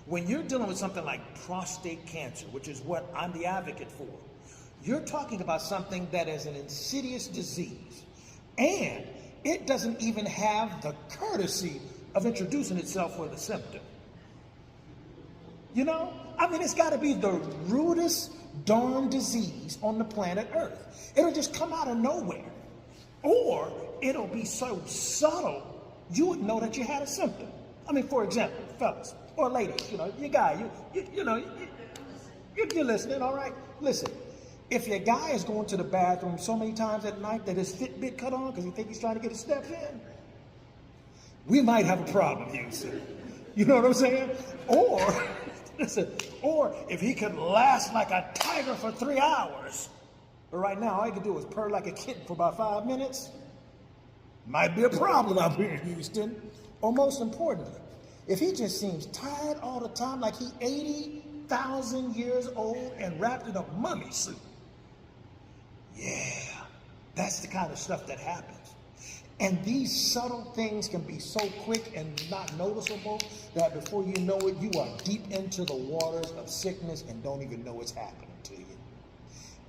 When you're dealing with something like prostate cancer, which is what I'm the advocate for, you're talking about something that is an insidious disease, and it doesn't even have the courtesy of introducing itself with a symptom. You know? I mean, it's got to be the rudest darn disease on the planet Earth. It'll just come out of nowhere. Or it'll be so subtle, you would know that you had a symptom. I mean, for example, fellas, or ladies, you know, your guy, you're listening, all right? Listen, if your guy is going to the bathroom so many times at night that his Fitbit cut on because he thinks he's trying to get his steps in, we might have a problem here, sir. You know what I'm saying? Or, listen, or if he could last like a tiger for 3 hours, but right now all he can do is purr like a kitten for about 5 minutes, might be a problem out here in Houston. Or most importantly, if he just seems tired all the time, like he 80,000 years old and wrapped in a mummy suit, yeah, that's the kind of stuff that happens. And these subtle things can be so quick and not noticeable that before you know it, you are deep into the waters of sickness and don't even know it's happening to you.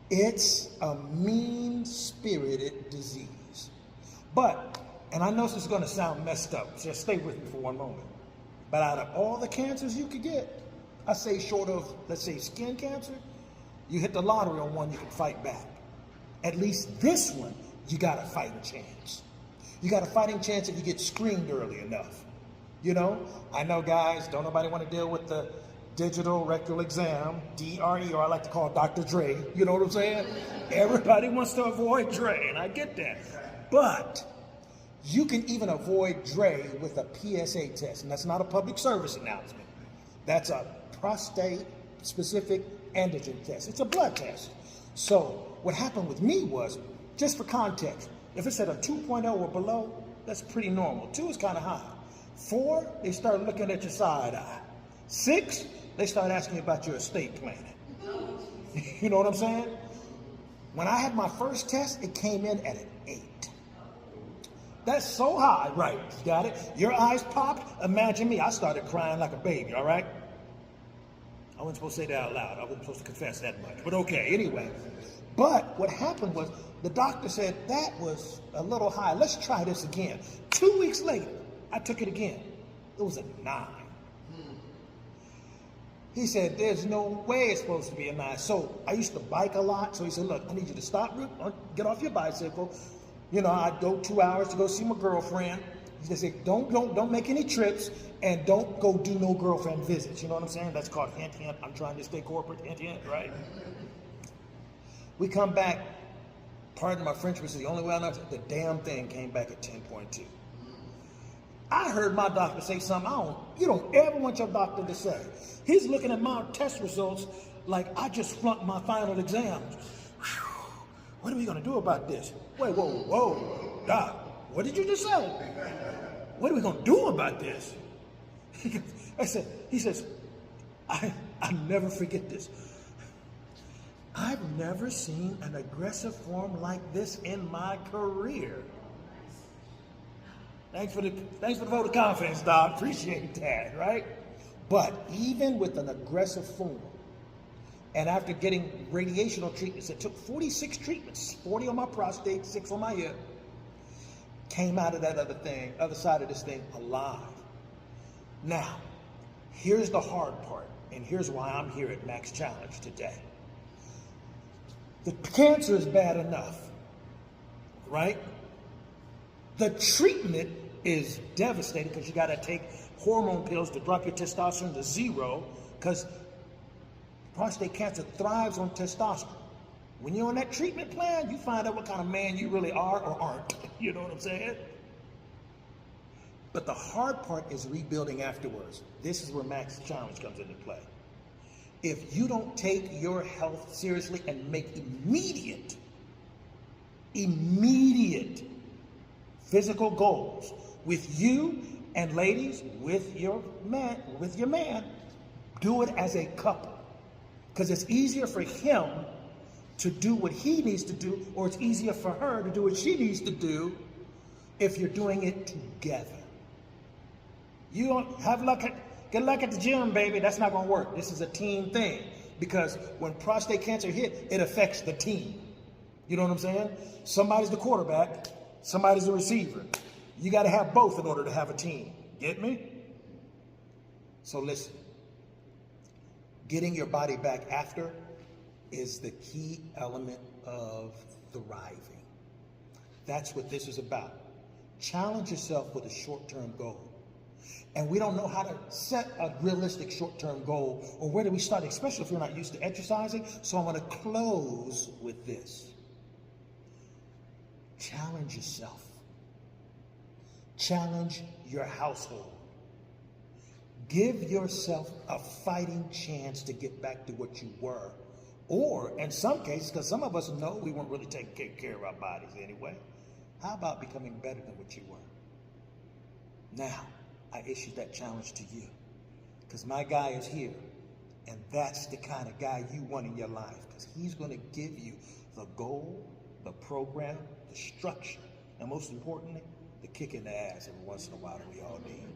It's a mean-spirited disease. But, and I know this is going to sound messed up, just stay with me for one moment. But out of all the cancers you could get, I say short of, let's say, skin cancer, you hit the lottery on one, you can fight back. At least this one, you got a fighting chance. You got a fighting chance if you get screened early enough. You know, I know guys, don't nobody want to deal with the digital rectal exam, DRE, or I like to call Dr. Dre, you know what I'm saying? Everybody wants to avoid Dre, and I get that. But you can even avoid Dre with a PSA test, and that's not a public service announcement. That's a prostate-specific antigen test. It's a blood test. So what happened with me was, just for context, if it's at a 2.0 or below, that's pretty normal. 2 is kind of high. 4, they start looking at your side eye. 6, they start asking you about your estate planning. You know what I'm saying? When I had my first test, it came in at an 8. That's so high, right? You got it? Your eyes popped. Imagine me. I started crying like a baby, all right? I wasn't supposed to say that out loud. I wasn't supposed to confess that much. But okay, anyway. But what happened was the doctor said, that was a little high. Let's try this again. 2 weeks later, I took it again. It was a 9. He said, there's no way it's supposed to be a 9. So I used to bike a lot. So he said, look, I need you to stop, get off your bicycle. You know, I'd go 2 hours to go see my girlfriend. He said, don't make any trips, and don't go do no girlfriend visits. You know what I'm saying? That's called hint, hint. I'm trying to stay corporate, hint, hint, right? We come back, pardon my French, which is the only way I know, the damn thing came back at 10.2. I heard my doctor say something you don't ever want your doctor to say. He's looking at my test results like I just flunked my final exam. What are we going to do about this? Wait, whoa, doc, what did you just say? What are we going to do about this? He says, I'll never forget this. I've never seen an aggressive form like this in my career. Thanks for the vote of confidence, Doc. Appreciate that, right? But even with an aggressive form, and after getting radiational treatments, it took 46 treatments, 40 on my prostate, 6 on my hip, came out of that other side of this thing alive. Now, here's the hard part, and here's why I'm here at Max Challenge today. The cancer is bad enough, right? The treatment is devastating because you got to take hormone pills to drop your testosterone to 0 because prostate cancer thrives on testosterone. When you're on that treatment plan, you find out what kind of man you really are or aren't. You know what I'm saying? But the hard part is rebuilding afterwards. This is where Max Challenge comes into play. If you don't take your health seriously and make immediate physical goals with you, and ladies, with your man, do it as a couple. Because it's easier for him to do what he needs to do, or it's easier for her to do what she needs to do if you're doing it together. You don't have like Good luck at the gym, baby. That's not going to work. This is a team thing. Because when prostate cancer hit, it affects the team. You know what I'm saying? Somebody's the quarterback, somebody's the receiver. You got to have both in order to have a team. Get me? So listen, getting your body back after is the key element of thriving. That's what this is about. Challenge yourself with a short-term goal. And we don't know how to set a realistic short-term goal, or where do we start, especially if you're not used to exercising. So I'm going to close with this. Challenge yourself. Challenge your household. Give yourself a fighting chance to get back to what you were. Or, in some cases, because some of us know we weren't really taking care of our bodies anyway, how about becoming better than what you were? Now, I issue that challenge to you, because my guy is here, and that's the kind of guy you want in your life, because he's going to give you the goal, the program, the structure, and most importantly, the kick in the ass every once in a while that we all need.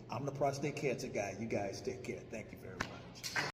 I'm the prostate cancer guy. You guys take care. Thank you very much.